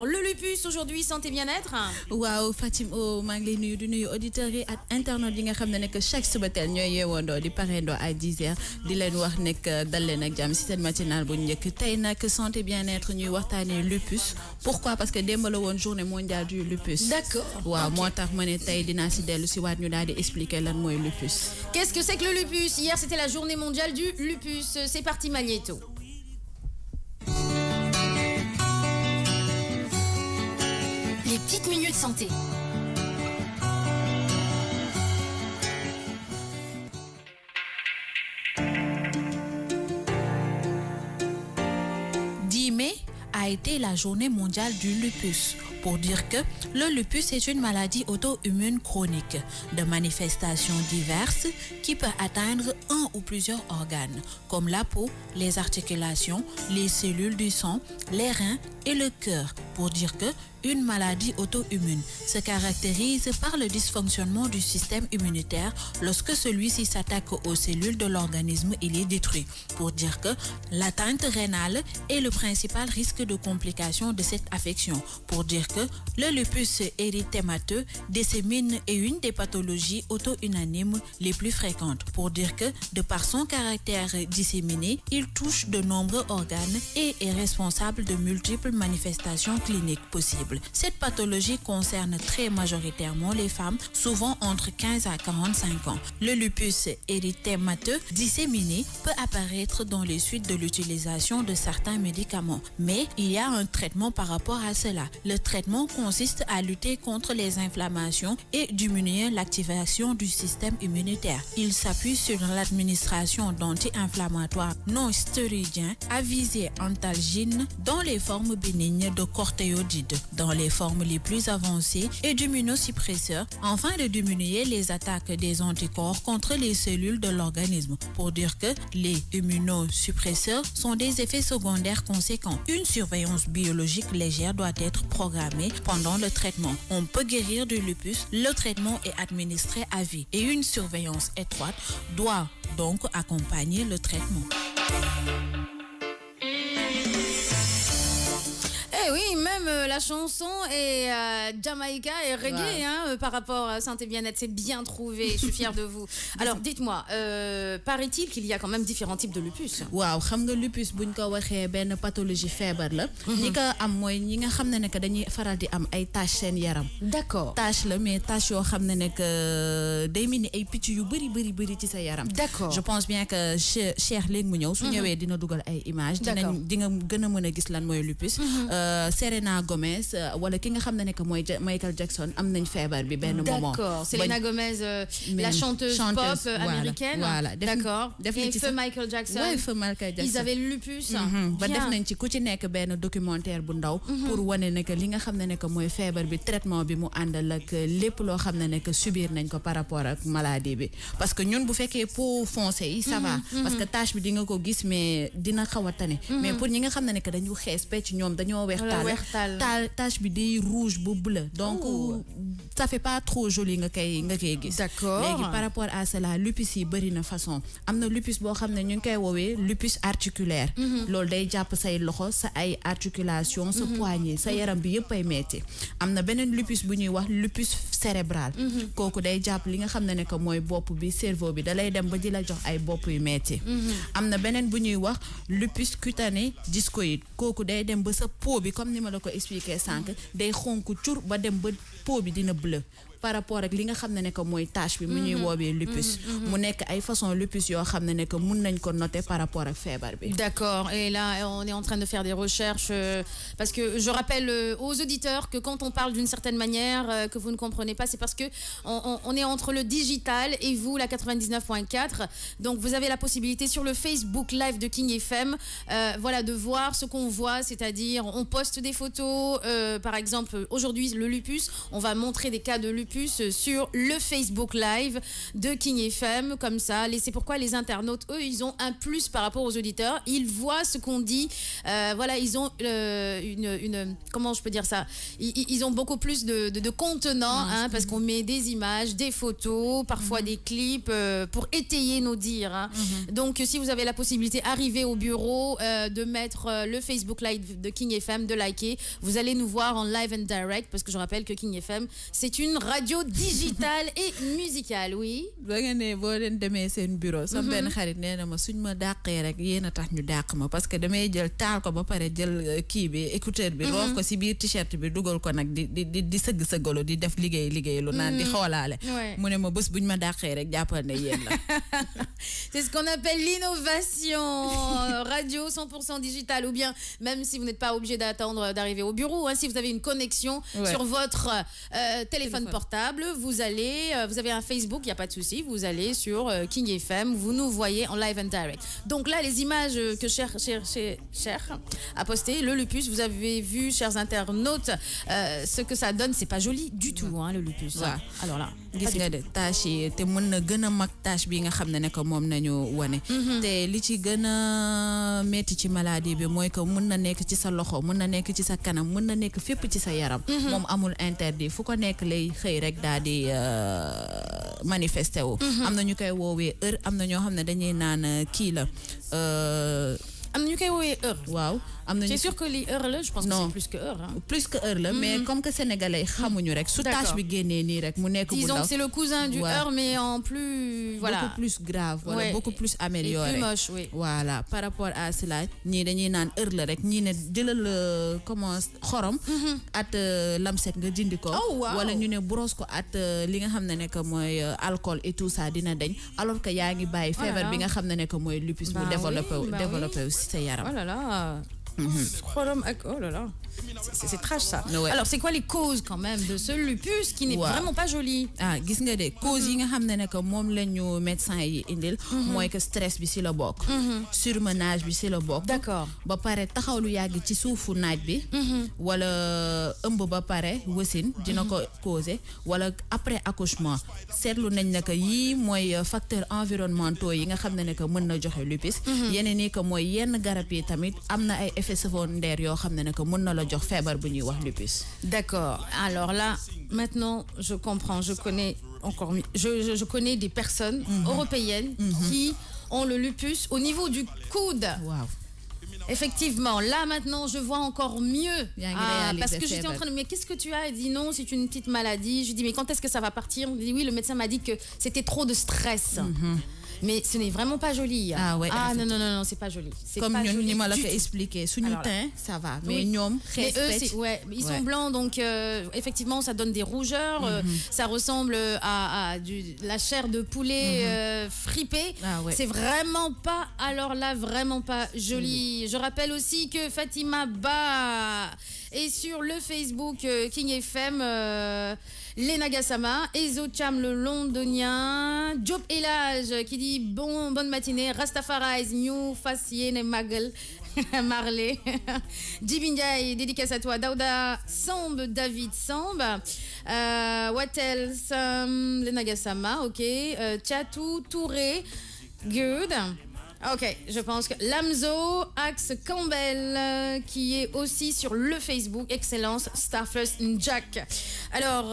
Le lupus aujourd'hui, santé bien-être. waaw Fatim maa ngi lay nuyu di nuyu auditeurs yi ak internautes yi nga xam ne nekk chaque suba teel ñooy yeewandoo di pareendoo à 10h di leen wax nekk dal leen ak jàmm si seen matinale bu njëkk tey nag santé bien-être ñuy waxtaanee lupus. Pourquoi? Parce que démb la woon journée mondiale du lupus. D'accord. waaw moo tax ma ne tey dinaa si dellu si waat ñu daal di expliquer lan mooy lupus. Qu'est-ce que c'est que le lupus? Hier c'était la journée mondiale du lupus. C'est parti Magnéto. Les petites minutes santé. Mai a été la journée mondiale du lupus, pour dire que le lupus est une maladie auto-immune chronique de manifestations diverses qui peut atteindre un ou plusieurs organes, comme la peau, les articulations, les cellules du sang, les reins et le cœur, pour dire que une maladie auto-immune se caractérise par le dysfonctionnement du système immunitaire lorsque celui-ci s'attaque aux cellules de l'organisme et les détruit. Pour dire que l'atteinte rénale est le principal risque de complication de cette affection. Pour dire que le lupus érythémateux dissémine est une des pathologies auto-unanimes les plus fréquentes. Pour dire que, de par son caractère disséminé, il touche de nombreux organes et est responsable de multiples manifestations cliniques possibles. Cette pathologie concerne très majoritairement les femmes, souvent entre 15 à 45 ans. Le lupus érythémateux disséminé peut apparaître dans les suites de l'utilisation de certains médicaments. Mais il y a un traitement par rapport à cela. Le traitement consiste à lutter contre les inflammations et diminuer l'activation du système immunitaire. Il s'appuie sur l'administration d'anti-inflammatoires non stéroïdiens à visée antalgique dans les formes bénignes de corticoïdes, dans les formes les plus avancées et d'immunosuppresseurs, afin de diminuer les attaques des anticorps contre les cellules de l'organisme. Pour dire que les immunosuppresseurs sont des effets secondaires conséquents. Une surveillance biologique légère doit être programmée pendant le traitement. On peut guérir du lupus, le traitement est administré à vie et une surveillance étroite doit donc accompagner le traitement. Eh oui, même la chanson est Jamaïca et reggae hein, par rapport à santé bien-être, c'est bien trouvé, je suis fière de vous. Alors dites-moi, paraît-il qu'il y a quand même différents types de lupus? waaw xam nga lupus buñ ko waxee benn pathologie feebar la. ñi ko am mooy ñi nga xam ne que dañuy faral di am ay taches seen yaram. D'accord. Tache la mais tache yoo xam ne que day mel ni ay picc yu bëri ci sa yaram. D'accord. Je pense bien que Cheikh léegi mu ñëw su ñëwee dina dugal ay images. dinañ di nga gën a mën a gis lan mooy lupus. Selena Gomez wala ki nga xam ne que mooy Michael Jackson am nañ feebar bi benn moment. D'accord. Selena Gomez, la chanteuse pop américaine. Voilà. D'accord. Et feu Michael Jackson. Ouais, feu Michael Jackson. Ils avaient le lupus. Ba def nañ ci ku ci nekk benn documentaire bu ndaw. Pour wane ne que li nga xam ne que mooy feebar bi traitement bi mu àndal ak lépp loo xam ne que subir nañ ko par rapport ak maladie bi. Parce que ñun bu fekkee peau foncée yi ça va. Parce que tache bi di nga ko gis mais dina xaw a tane. Mais pour ñi nga xam ne que dañu xees pecc ñoom dañoo weex tache bi di rouge bu bleu. Donc ça fait pas trop joli nga koy gis. D'accord. Léegi par rapport à cela lupus yi bëri na façon. Am na lupus boo xam ne ñu ngi koy woowee lupus articulaire. Loolu day jàpp say loxo sa ay articulation sa poignet sa yaram bi yëpp ay metti. Am na beneen lupus bu ñuy wax lupus cérébral. Kooku day jàpp li nga xam ne que mooy bopp bi cerveau bi da lay dem ba di la jox ay bopp yu metti. Am na beneen bu ñuy wax lupus cutané discoïde. Kooku day dem ba sa peau bi comme ni ma la ko expliqué sànq day xonk cur ba dem ba peau bi dina bleu. Par rapport ak li nga xam ne que mooy tache bi mu ñuy woowee lupus. Mu nekk ay façon lupus yoo xam ne que mun nañ ko noter par rapport ak feebar bi. D'accord. Et là, on est en train de faire des recherches parce que je rappelle aux auditeurs que quand on parle d'une certaine manière que vous ne comprenez pas, c'est parce que on est entre le digital et vous, la 99.4. Donc, vous avez la possibilité sur le Facebook Live de King FM, voilà, de voir ce qu'on voit, c'est-à-dire on poste des photos. Par exemple, aujourd'hui, le lupus, on va montrer des cas de lupus lupus sur le Facebook Live de King FM. Comme ça, c'est pourquoi les internautes, eux, ils ont un plus par rapport aux auditeurs. Ils voient ce qu'on dit. Voilà, ils ont comment je peux dire ça, ils ont beaucoup plus de contenant, hein, parce qu'on met des images, des photos, parfois des clips pour étayer nos dires. Hein. Donc, si vous avez la possibilité, arrivez au bureau, de mettre le Facebook Live de King FM, de liker, vous allez nous voir en live and direct, parce que je rappelle que King FM, c'est une radio digitale et musicale, oui. Bureau sama benn xarit nee na ma suñ ma dàqee rek yéen a tax ñu dàq ma parce que damay jël taal ko ba pare jël kii bi écouteur bi roof ko si biir t-shirt bi dugal ko nag di sëgg-sëggalu di def liggéey lu naan di xoolaale mu ne ma bés buñ ma dàqee rek jàppal ne yéen la. C'est ce qu'on appelle l'innovation radio 100% digitale, ou bien même si vous n'êtes pas obligé d'attendre d'arriver au bureau, hein, si vous avez une connexion sur votre téléphone portable, vous avez un Facebook, il n'y a pas de souci, vous allez sur King FM, vous nous voyez en live and direct. Donc là, les images que Cher a postées, le lupus, vous avez vu, chers internautes, ce que ça donne, c'est pas joli du tout, hein, le lupus. Alors là, gis nga de tâche yi te mën na gën a mag tâche bi nga xam ne ko moom nañu wane. Te li ci gën a metti ci maladie bi mooy que mën na nekk ci sa loxo, mën na nekk ci sa kanam, mën na nekk fépp ci sa yaram. Moom amul interdit, fu ko nekk lay xëy rek daal di manifesté wu. Am na ñu koy woowee heure, am na ñoo xam ne dañuy naan kii la. Am na ñu koy woowee heure. Waaw. C'est sûr que les heures là, je pense que c'est plus que heure. Hein. Plus que heure là, mais comme que sénégalais xamuñu rek su tâche bi génnee nii rek mu nekk bu ndaw. Disons que c'est le cousin du heure, mais en plus voilà. Beaucoup plus grave, voilà, beaucoup plus amélioré. Et plus moche, oui. Voilà, par rapport à cela, ñii dañuy naan heure la rek, ñii ne jëlal comment xorom at lamset nga dindi ko. Wala ñu ne brosse ko at li nga xam ne que mooy alcool et tout ça dina dañ, alors que yaa ngi bàyyi feebar bi nga xam ne que mooy lupus bu développé aussi sa yaram. Oh là là. Oh là là. C'est trash ça. Alors c'est quoi les causes quand même de ce lupus qui n'est vraiment pas joli? Ah, gis nga de causes yi nga xamné ne que mom lañu médecin yi indil moy que stress bi ci la bok, surmenage bi ci la bok. D'accord. Ba paré taxaw lu yag ci suufu naaj bi wala ëmb ba paré wasin dina ko causer, wala après accouchement seetlu nañ ne que yi moy facteurs environnementaux yi nga xamné ne que mën na joxe lupus. Yeneen ni que moy yenn garab yi tamit amna ay effets secondaires yo xamné ne que mën na la jox feebar bu ñuy wax lupus. D'accord. Alors là, maintenant, je comprends, je connais encore mieux. Je connais des personnes européennes qui ont le lupus au niveau du coude. Wow. Effectivement, là maintenant je vois encore mieux. Parce que j'étais en train de mais qu'est-ce que tu as? Elle dit non, c'est une petite maladie. Je dis mais quand est-ce que ça va partir? Elle dit oui, le médecin m'a dit que c'était trop de stress. Mais ce n'est vraiment pas joli. Ah ouais. Ah non, c'est pas joli. Comme pas joli. Comme nous expliqué, sous nous teint, ça va. Mais ñom, mais eux, ils sont blancs, donc effectivement, ça donne des rougeurs. Ça ressemble à la chair de poulet fripée. Ah ouais. C'est vraiment pas, alors là, vraiment pas joli. Je rappelle aussi que Fatima Ba est sur le Facebook King FM. Lena Gassama, Ezo Cham le londonien, Job Elage qui dit bonne matinée, Rastafari's New Faciene Magal, Marley, Jibinjai, dédicace à toi, Dauda Samb, David Samb, what else, Lena Gassama, ok, Chatou Touré, good. Ok, je pense que Lamzo Axe Campbell qui est aussi sur le Facebook, excellence, Starfirst Jack. Alors,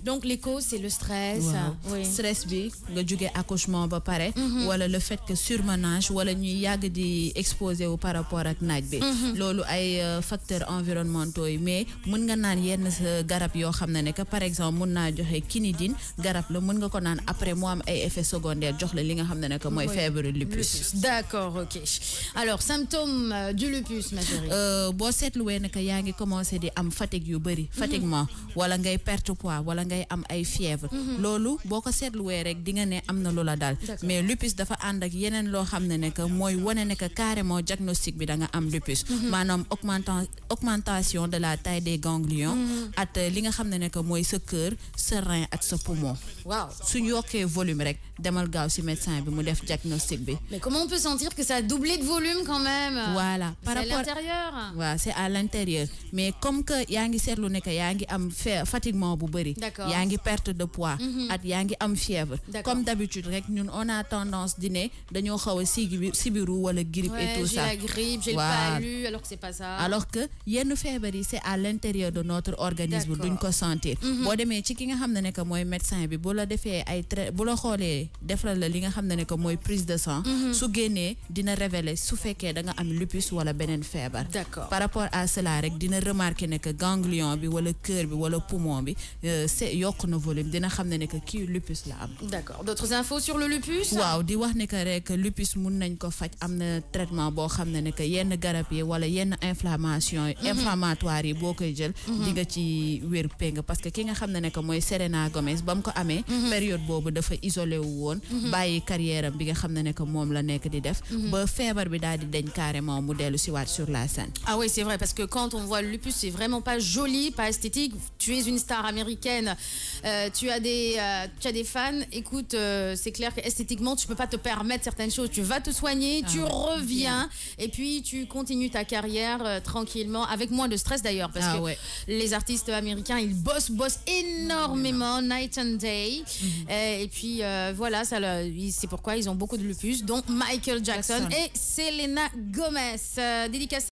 donc les causes, c'est le stress. Wow. Oui. Stress bi, nga jóge accouchement ba pare, wala le fait que surmenage, wala ñuy yàgg di exposé wu par rapport ak naaj bi. Loolu ay facteurs environnementaux yi, mais mën nga naan yenn garab yoo xam ne que par exemple mën naa joxe quinidine, garab la mën nga ko naan après mu am ay effets secondaires jox la li nga xam ne que mooy feebar lupus. D'accord, ok. Alors, symptômes du lupus, ma chérie. Boo seetluwee ne que yaa ngi commencé di am fatigue yu bëri, fatiguement, wala ngay perte poids, wala ngay am ay fièvre. Loolu boo ko seetluwee rek di nga ne am na loola dal. Mais lupus dafa ànd ak yeneen loo xam ne que mooy wane ne que carrément diagnostic bi da nga am lupus. Maanaam augmentation de la taille des ganglions. At li nga xam ne que mooy sa cœur, sa rein ak sa poumon. Waaw. Su yokkee volume rek demal gaaw ci médecin bi mu def diagnostic bi. Mais comment on peut sentir que ça a doublé de volume quand même? Voilà. C'est à l'intérieur. Voilà, c'est à l'intérieur. Mais comme que yangi setlu nek yangi am fatiguement bu beuri, yangi perte de poids, at yangi am fièvre. Comme d'habitude rek ñun on a tendance dîner dañoo xaw a sibiru wala grippe et tout ça. J'ai la grippe, j'ai le palu alors que c'est pas ça. Alors que yenn fièvre yi c'est à l'intérieur de notre organisme duñ ko sentir. Bo démé ci ki nga xamné nek moy médecin bi bu la défé ay bu la xolé defal la li nga xamné nek moy prise de sang, su génné dina révéler su féké da nga am lupus wala benen fièvre. Par rapport à cela rek dina remarquer que ganglion bi wala cœur bi wala poumon bi c'est yok na volume dina xamné que ki lupus la am. D'accord. D'autres infos sur le lupus? Waaw di wax ne que rek lupus mun nañ ko faj amna traitement bo xamné que yenn garab yi wala yenn inflammatoire yi bokay jël di nga ci wér péng parce que ki nga xamné que moy Selena Gomez bam ko amé période bobu dafa isolé wu won bayyi carrière bi nga xamné que mom la nekk di def ba fièvre bi daal di deñ carrément mu dellu ci waat sur la scène. Ah oui, c'est vrai parce que quand on voit le lupus, c'est vraiment pas joli, pas esthétique. Tu es une star américaine, tu as des fans. Écoute, c'est clair qu'esthétiquement, tu peux pas te permettre certaines choses. Tu vas te soigner, tu reviens et puis tu continues ta carrière tranquillement, avec moins de stress d'ailleurs, parce que les artistes américains, ils bossent énormément, night and day. Et puis voilà, c'est pourquoi ils ont beaucoup de lupus, dont Michael Jackson et Selena Gomez. Dédicace